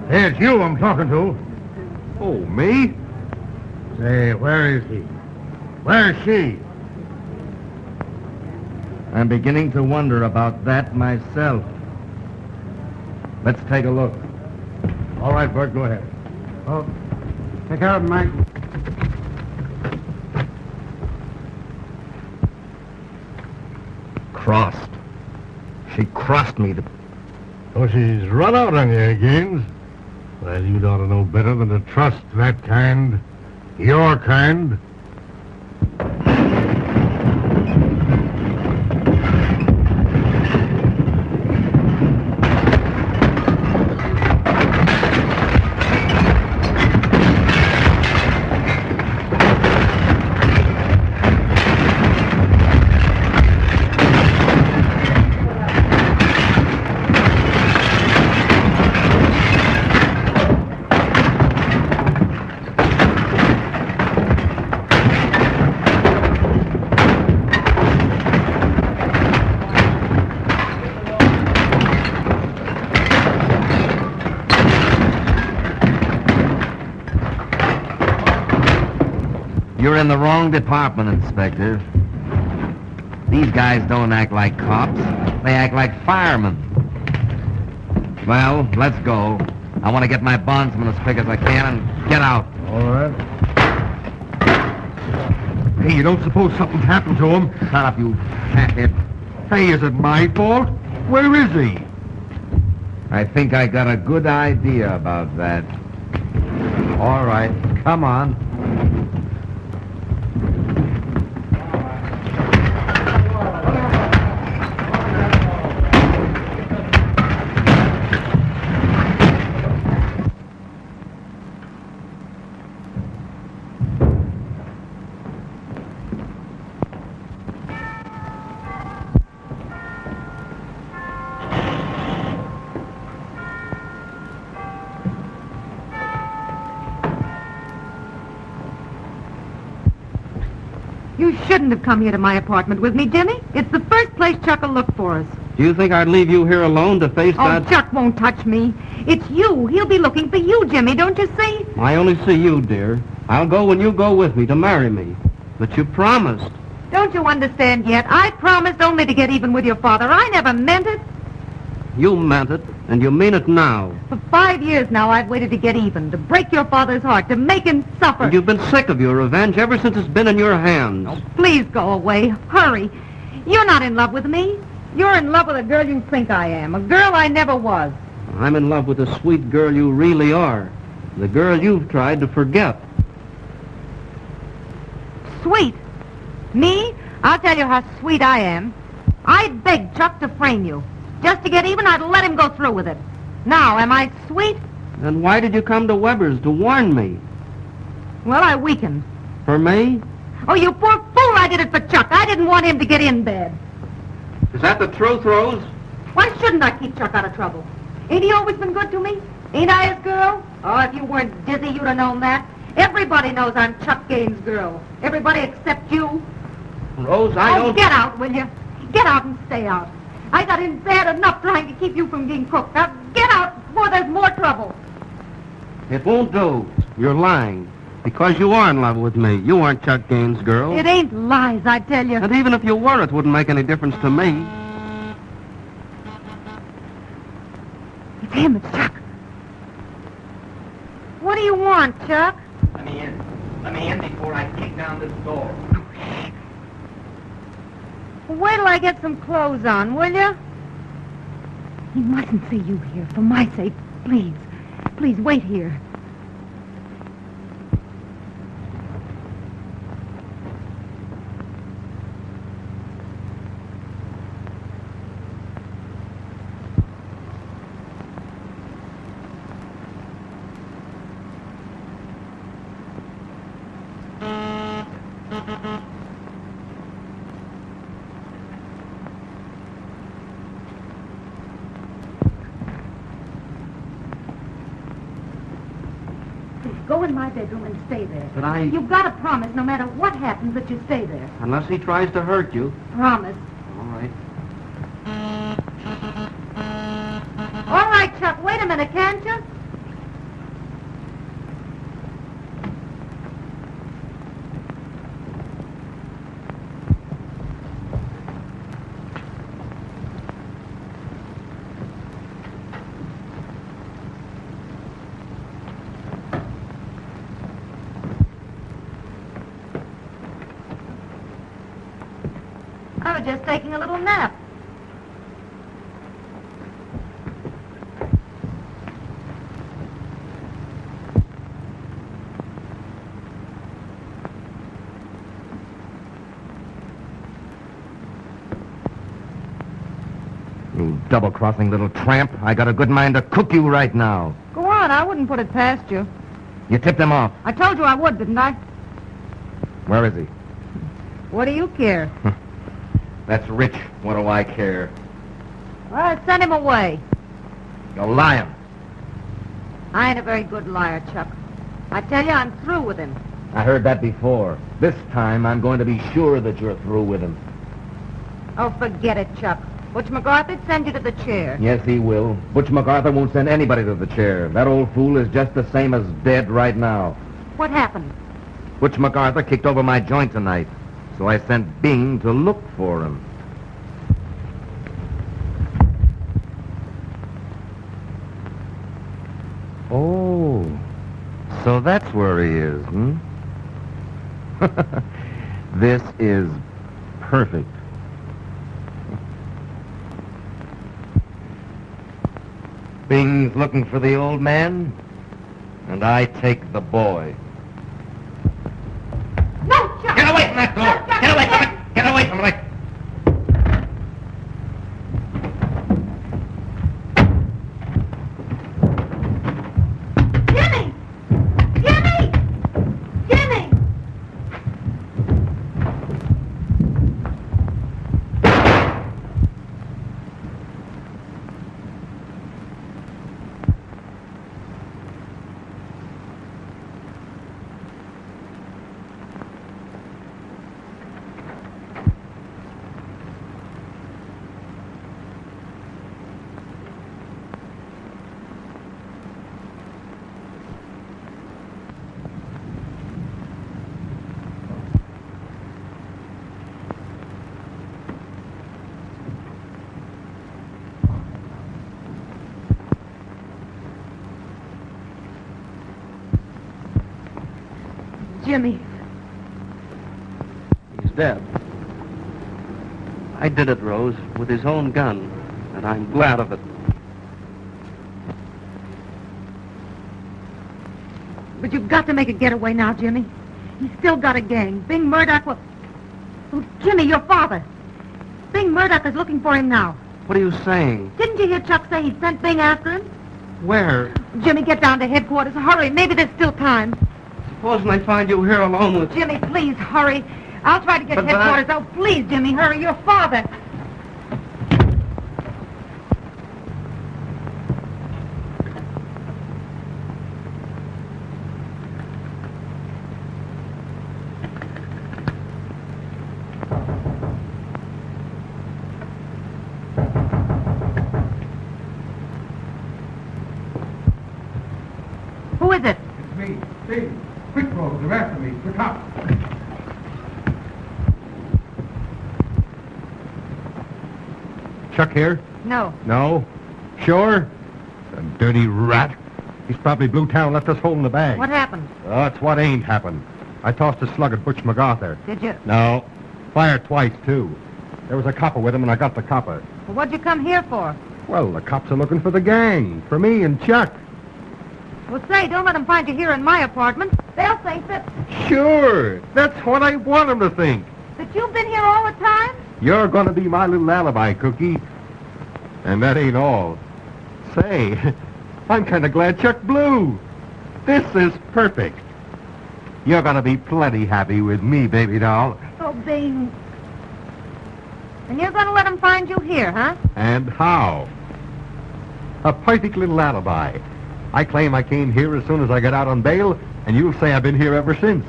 Hey, it's you I'm talking to. Oh, me? Say, where is he? Where's she? I'm beginning to wonder about that myself. Let's take a look. All right, Bert, go ahead. Oh, take care of him, Mike. Crossed. She crossed me to... So she's run out on you, Gaines. Well, you'd ought to know better than to trust that kind. Your kind. You're in the wrong department, Inspector. These guys don't act like cops. They act like firemen. Well, let's go. I want to get my bondsman as quick as I can and get out. All right. Hey, you don't suppose something's happened to him? Shut up, you fathead. Hey, is it my fault? Where is he? I think I got a good idea about that. All right, come on. You shouldn't have come here to my apartment with me, Jimmy. It's the first place Chuck will look for us. Do you think I'd leave you here alone to face Oh, that? Chuck won't touch me. It's you. He'll be looking for you, Jimmy, don't you see? I only see you, dear. I'll go when you go with me to marry me. But you promised. Don't you understand yet? I promised only to get even with your father. I never meant it. You meant it, and you mean it now. For 5 years now, I've waited to get even, to break your father's heart, to make him suffer. And you've been sick of your revenge ever since it's been in your hands. Please go away. Hurry. You're not in love with me. You're in love with a girl you think I am, a girl I never was. I'm in love with the sweet girl you really are. The girl you've tried to forget. Sweet. Me? I'll tell you how sweet I am. I'd beg Chuck to frame you. Just to get even, I'd let him go through with it. Now, am I sweet? Then why did you come to Weber's to warn me? Well, I weakened. For me? Oh, you poor fool, I did it for Chuck. I didn't want him to get in bed. Is that the truth, Rose? Why shouldn't I keep Chuck out of trouble? Ain't he always been good to me? Ain't I his girl? Oh, if you weren't dizzy, you'd have known that. Everybody knows I'm Chuck Gaines' girl. Everybody except you. Rose, I don't... Get out, will you? Get out and stay out. I got in bad enough trying to keep you from being cooked. Now get out before there's more trouble. It won't do. You're lying. Because you are in love with me. You aren't Chuck Gaines' girl. It ain't lies, I tell you. And even if you were, it wouldn't make any difference to me. It's him, it's Chuck. What do you want, Chuck? Let me in. Let me in before I kick down this door. Wait till I get some clothes on, will you? He mustn't see you here, for my sake. Please. Please, wait here. Go in my bedroom and stay there. But I... You've got to promise, no matter what happens, that you stay there. Unless he tries to hurt you. Promise. All right. All right, Chuck, wait a minute, can't you? I was just taking a little nap. You double-crossing little tramp. I got a good mind to cook you right now. Go on, I wouldn't put it past you. You tipped him off. I told you I would, didn't I? Where is he? What do you care? That's Rich. What do I care? Well, send him away. You're lying. I ain't a very good liar, Chuck. I tell you, I'm through with him. I heard that before. This time, I'm going to be sure that you're through with him. Oh, forget it, Chuck. Butch McArthur'd send you to the chair. Yes, he will. Butch McArthur won't send anybody to the chair. That old fool is just the same as dead right now. What happened? Butch McArthur kicked over my joint tonight, so I sent Bing to look for him. Oh, so that's where he is, hmm? This is perfect. Bing's looking for the old man, and I take the boy. No, Chuck! Get away from that door! No, Chuck, Get away from it! Get away from it! Jimmy! Jimmy! Jimmy! Jimmy. He's dead. I did it, Rose, with his own gun, and I'm glad of it. But you've got to make a getaway now, Jimmy. He's still got a gang. Bing Murdoch will... Oh, Jimmy, your father. Bing Murdoch is looking for him now. What are you saying? Didn't you hear Chuck say he'd sent Bing after him? Where? Jimmy, get down to headquarters. Hurry. Maybe there's still time. Supposing I find you here alone with... Jimmy, please, hurry. I'll try to get But headquarters. Oh, please, Jimmy, hurry. Your father. Steve, quick road, they're after me. The cops. Chuck here? No. No? Sure? The dirty rat. He's probably blew town, left us holding the bag. What happened? Oh, it's what ain't happened. I tossed a slug at Butch McArthur. Did you? No. Fired twice, too. There was a copper with him, and I got the copper. Well, what'd you come here for? Well, the cops are looking for the gang. For me and Chuck. Well, say, don't let them find you here in my apartment. They'll think that Sure. That's what I want them to think. you've been here all the time. You're going to be my little alibi, Cookie. And that ain't all. Say, I'm kind of glad Chuck blew. This is perfect. You're going to be plenty happy with me, baby doll. Oh, Bing. And you're going to let them find you here, huh? And how? A perfect little alibi. I claim I came here as soon as I got out on bail, and you'll say I've been here ever since.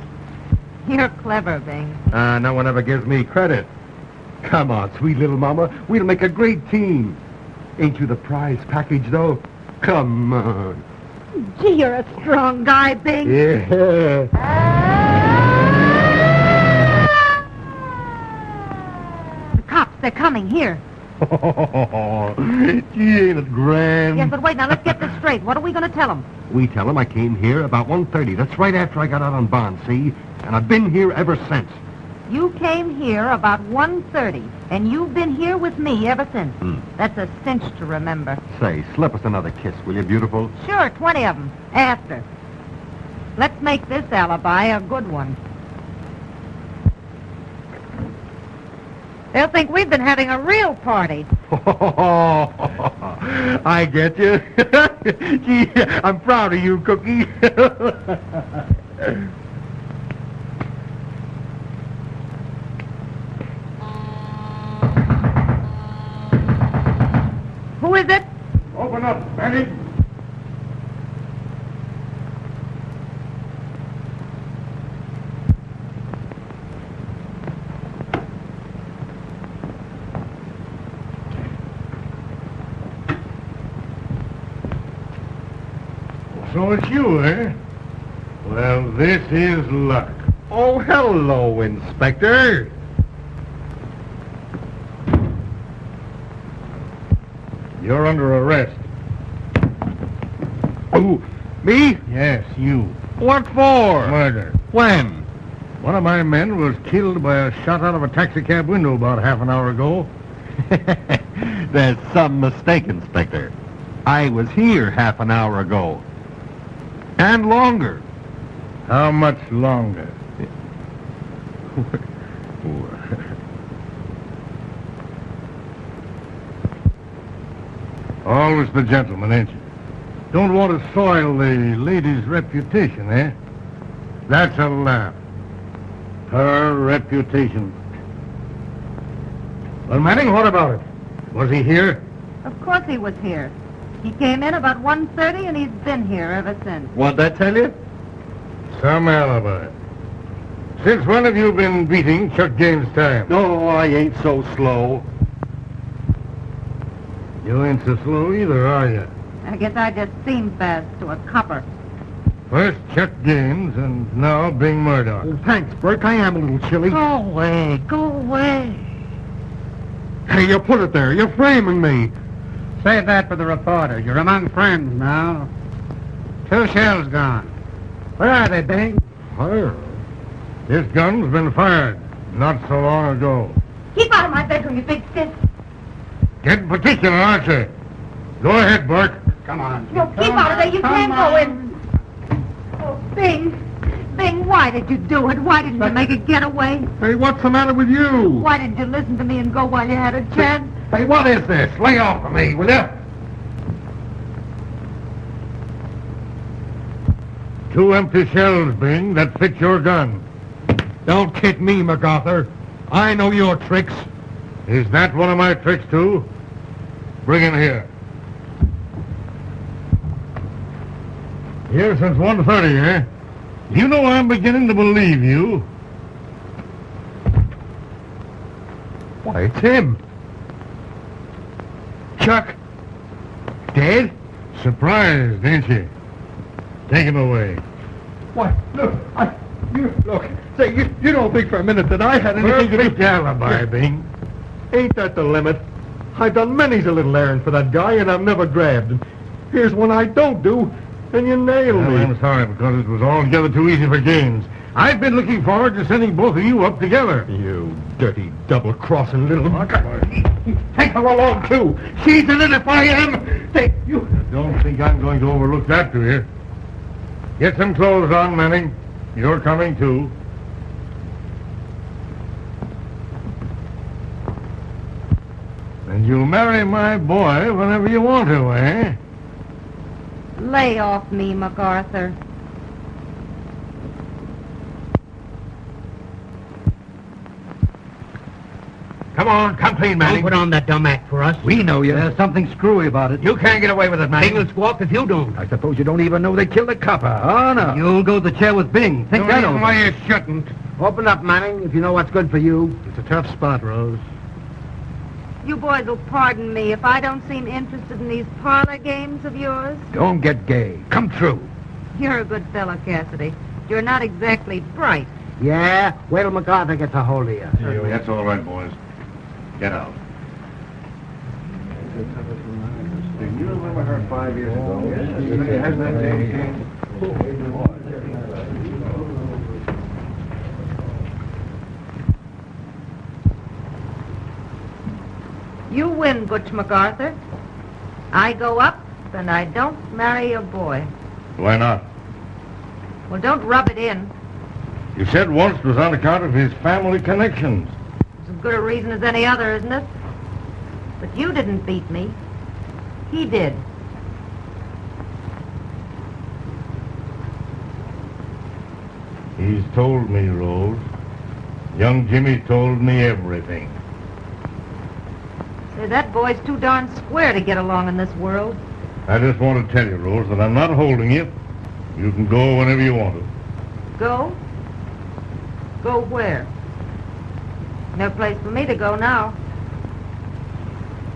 You're clever, Bing. No one ever gives me credit. Come on, sweet little mama. We'll make a great team. Ain't you the prize package, though? Come on. Gee, you're a strong guy, Bing. Yeah. The cops, they're coming here. Gee, ain't it grand? Yes, but wait, now let's get this straight. What are we going to tell them? We tell them I came here about 1:30. That's right after I got out on bond, see? And I've been here ever since. You came here about 1:30, and you've been here with me ever since. That's a cinch to remember. Say, slip us another kiss, will you, beautiful? Sure, 20 of them. After. Let's make this alibi a good one. They'll think we've been having a real party. I get you. Gee, I'm proud of you, Cookie. Who is it? Open up, Benny. So it's you, eh? Well, this is luck. Oh, hello, Inspector. You're under arrest. Who? Me? Yes, you. What for? Murder. When? One of my men was killed by a shot out of a taxicab window about half an hour ago. There's some mistake, Inspector. I was here half an hour ago. And longer. How much longer? Always the gentleman, ain't you? Don't want to soil the lady's reputation, eh? That's a laugh. Her reputation. Well, Manning, what about it? Was he here? Of course he was here. He came in about 1:30, and he's been here ever since. What'd I tell you? Some alibi. Since when have you been beating Chuck James' time? No, I ain't so slow. You ain't so slow either, are you? I guess I just seem fast to a copper. First Chuck James, and now Bing Murdoch. Oh, thanks, Burke. I am a little chilly. Go away. Go away. Hey, you put it there. You're framing me. Save that for the reporter. You're among friends now. 2 shells gone. Where are they, Bing? Fire. This gun's been fired not so long ago. Keep out of my bedroom, you big stiff. Getting particular, aren't you? Go ahead, Burke. Come on. No, keep out of there. You can't go in. Oh, Bing. Bing, why did you do it? Why didn't you make a getaway? Hey, what's the matter with you? Why didn't you listen to me and go while you had a chance? Hey, what is this? Lay off of me, will you? 2 empty shells, Bing, that fit your gun. Don't kid me, McArthur. I know your tricks. Is that one of my tricks, too? Bring him here. Here since 1:30, eh? You know I'm beginning to believe you. Why, it's him. Chuck. Dead? Surprised, ain't you? Take him away. Why, look, look. Say, you don't think for a minute that I had anything to do... Perfect alibi, Bing. Ain't that the limit? I've done many's a little errand for that guy, and I've never grabbed him. Here's one I don't do, and you nail me. I'm sorry, because it was altogether too easy for Gaines. I've been looking forward to sending both of you up together. You dirty, double-crossing little... Take her along, too. She's in it if I am. You... I don't think I'm going to overlook that, do you? Get some clothes on, Manning. You're coming, too. And you'll marry my boy whenever you want to, eh? Lay off me, McArthur. Come on, come clean, Manning. Don't put on that dumb act for us. We know you. There's something screwy about it. You can't get away with it, Manning. Bing will squawk if you don't. I suppose you don't even know they killed the copper. Oh, no. You'll go to the chair with Bing. Think that over. Why you shouldn't. Open up, Manning, if you know what's good for you. It's a tough spot, Rose. You boys will pardon me if I don't seem interested in these parlor games of yours. Don't get gay. Come through. You're a good fellow, Cassidy. You're not exactly bright. Yeah? Wait till McArthur gets a hold of you. That's all right, boys. Get out. Do you remember her 5 years ago? You win, Butch McArthur. I go up, and I don't marry a boy. Why not? Well, don't rub it in. You said once it was on account of his family connections. It's as good a reason as any other, isn't it? But you didn't beat me. He did. He's told me, Rose. Young Jimmy told me everything. Say, that boy's too darn square to get along in this world. I just want to tell you, Rose, that I'm not holding you. You can go whenever you want to. Go? Go where? No place for me to go now.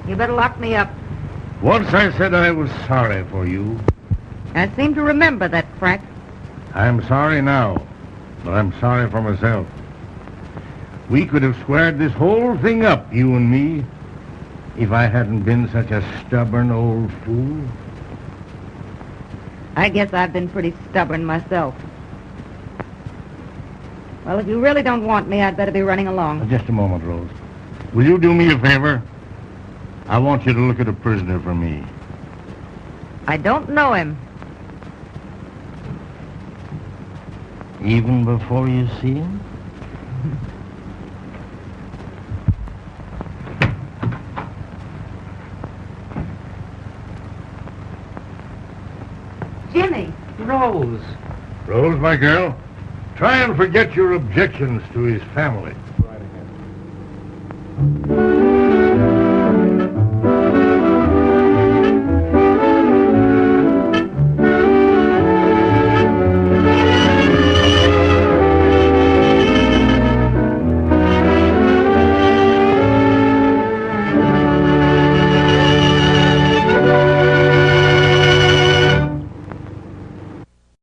You better lock me up. Once I said I was sorry for you. I seem to remember that, Frank. I'm sorry now, but I'm sorry for myself. We could have squared this whole thing up, you and me, if I hadn't been such a stubborn old fool. I guess I've been pretty stubborn myself. Well, if you really don't want me, I'd better be running along. Just a moment, Rose. Will you do me a favor? I want you to look at a prisoner for me. I don't know him. Even before you see him? Jimmy. Rose. Rose, my girl, try and forget your objections to his family. Right ahead.